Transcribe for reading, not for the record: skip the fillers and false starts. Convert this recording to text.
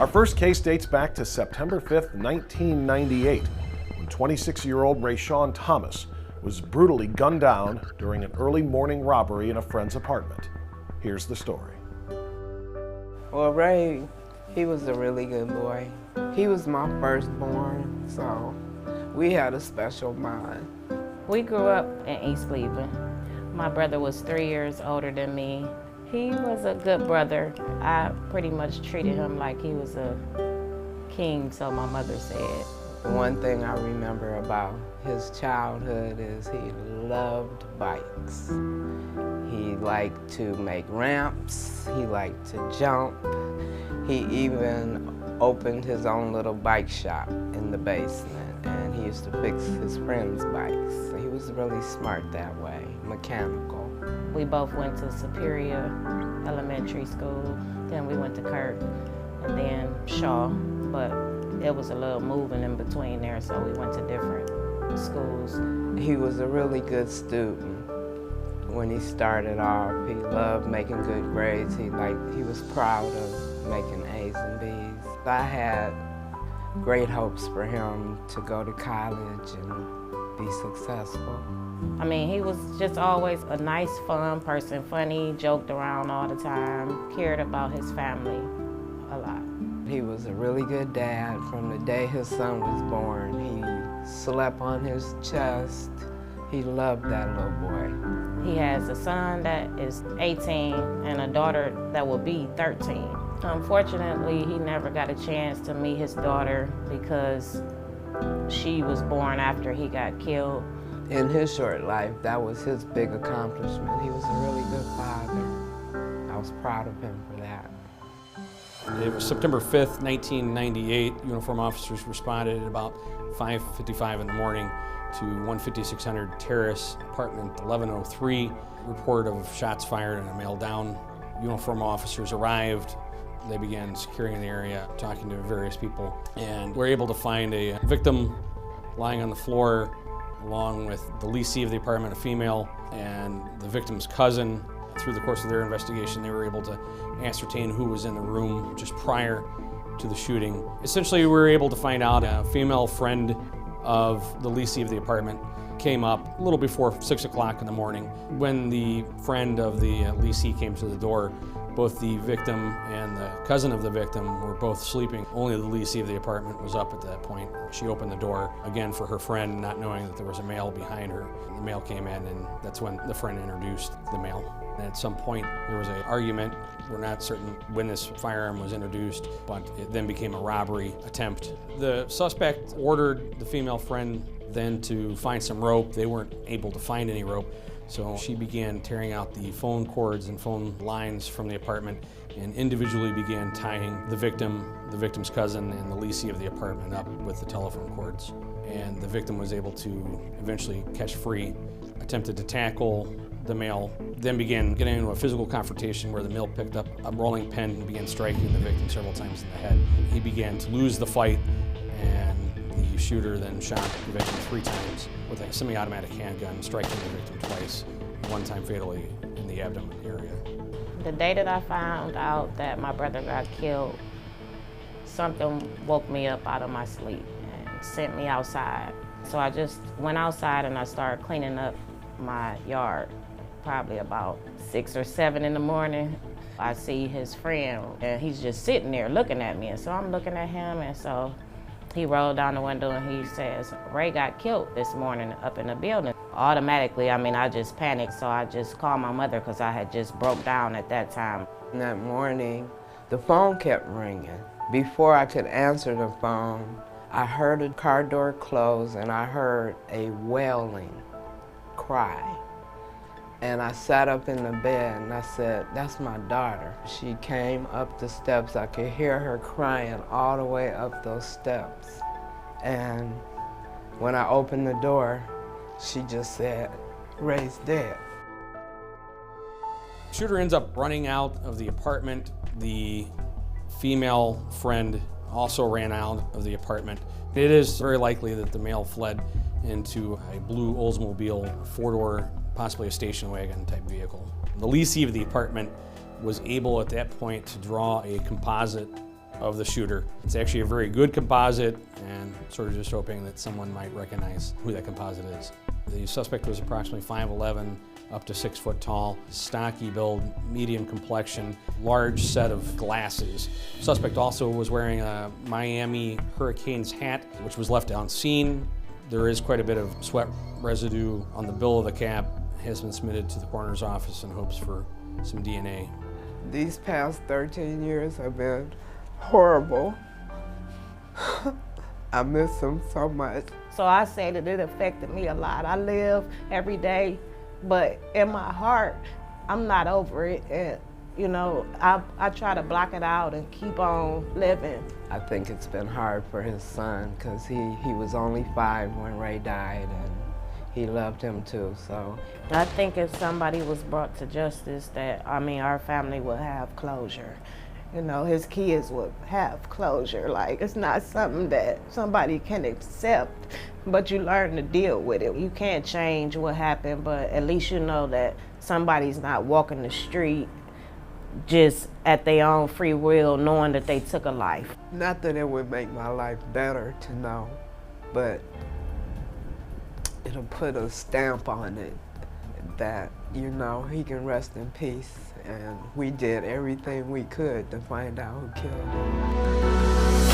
Our first case dates back to September 5th, 1998, when 26-year-old Rashon Thomas was brutally gunned down during an early morning robbery in a friend's apartment. Here's the story. Well, Ray, he was a really good boy. He was my firstborn, so we had a special bond. We grew up in East Cleveland. My brother was 3 years older than me. He was a good brother. I pretty much treated him like he was a king, so my mother said. The one thing I remember about his childhood is he loved bikes. He liked to make ramps. He liked to jump. He even opened his own little bike shop in the basement, and he used to fix his friends' bikes. He was really smart that way, mechanical. We both went to Superior Elementary School, then we went to Kirk, and then Shaw, but it was a little moving in between there, so we went to different schools. He was a really good student. When he started off, he loved making good grades. He was proud of making A's and B's. I had great hopes for him to go to college and be successful. I mean, he was just always a nice, fun person, funny, joked around all the time, cared about his family a lot. He was a really good dad. From the day his son was born, he slept on his chest. He loved that little boy. He has a son that is 18 and a daughter that will be 13. Unfortunately, he never got a chance to meet his daughter because she was born after he got killed. In his short life, that was his big accomplishment. He was a really good father. I was proud of him for that. It was September 5th, 1998. Uniform officers responded at about 5:55 in the morning to 15600 Terrace, apartment 1103. Report of shots fired and a male down. Uniform officers arrived. They began securing the area, talking to various people, and were able to find a victim lying on the floor, along with the leasee of the apartment, a female, and the victim's cousin. Through the course of their investigation, they were able to ascertain who was in the room just prior to the shooting. Essentially, we were able to find out a female friend of the leasee of the apartment came up a little before 6 o'clock in the morning. When the friend of the leasee came to the door, both the victim and the cousin of the victim were both sleeping. Only the leasee of the apartment was up at that point. She opened the door again for her friend, not knowing that there was a male behind her. The male came in, and that's when the friend introduced the male. And at some point, there was an argument. We're not certain when this firearm was introduced, but it then became a robbery attempt. The suspect ordered the female friend then to find some rope. They weren't able to find any rope, so she began tearing out the phone cords and phone lines from the apartment and individually began tying the victim's cousin, and the leasee of the apartment up with the telephone cords. And the victim was able to eventually catch free, attempted to tackle the male, then began getting into a physical confrontation where the male picked up a rolling pin and began striking the victim several times in the head. He began to lose the fight, and the shooter then shot the victim 3 times with a semi-automatic handgun, striking the victim twice, one time fatally in the abdomen area. The day that I found out that my brother got killed, something woke me up out of my sleep and sent me outside. So I just went outside and I started cleaning up my yard. Probably about 6 or 7 in the morning. I see his friend and he's just sitting there looking at me, and so I'm looking at him, and so he rolled down the window and he says, "Ray got killed this morning up in the building." Automatically, I just panicked, so I just called my mother because I had just broke down at that time. And that morning, the phone kept ringing. Before I could answer the phone, I heard a car door close and I heard a wailing cry. And I sat up in the bed and I said, "That's my daughter." She came up the steps. I could hear her crying all the way up those steps. And when I opened the door, she just said, "Ray's dead." Shooter ends up running out of the apartment. The female friend also ran out of the apartment. It is very likely that the male fled into a blue Oldsmobile 4-door, possibly a station wagon type vehicle. The leasee of the apartment was able at that point to draw a composite of the shooter. It's actually a very good composite, and sort of just hoping that someone might recognize who that composite is. The suspect was approximately 5'11", up to 6 foot tall, stocky build, medium complexion, large set of glasses. Suspect also was wearing a Miami Hurricanes hat, which was left unseen. There is quite a bit of sweat residue on the bill of the cap. It has been submitted to the coroner's office in hopes for some DNA. These past 13 years have been horrible. I miss him so much. So I say that it affected me a lot. I live every day, but in my heart, I'm not over it. And, you know, I try to block it out and keep on living. I think it's been hard for his son because he was only 5 when Ray died, and he loved him too, so. I think if somebody was brought to justice, that, I mean, our family would have closure. You know, his kids would have closure. Like, it's not something that somebody can accept, but you learn to deal with it. You can't change what happened, but at least you know that somebody's not walking the street just at their own free will, knowing that they took a life. Not that it would make my life better to know, but it'll put a stamp on it that, you know, he can rest in peace. And we did everything we could to find out who killed him.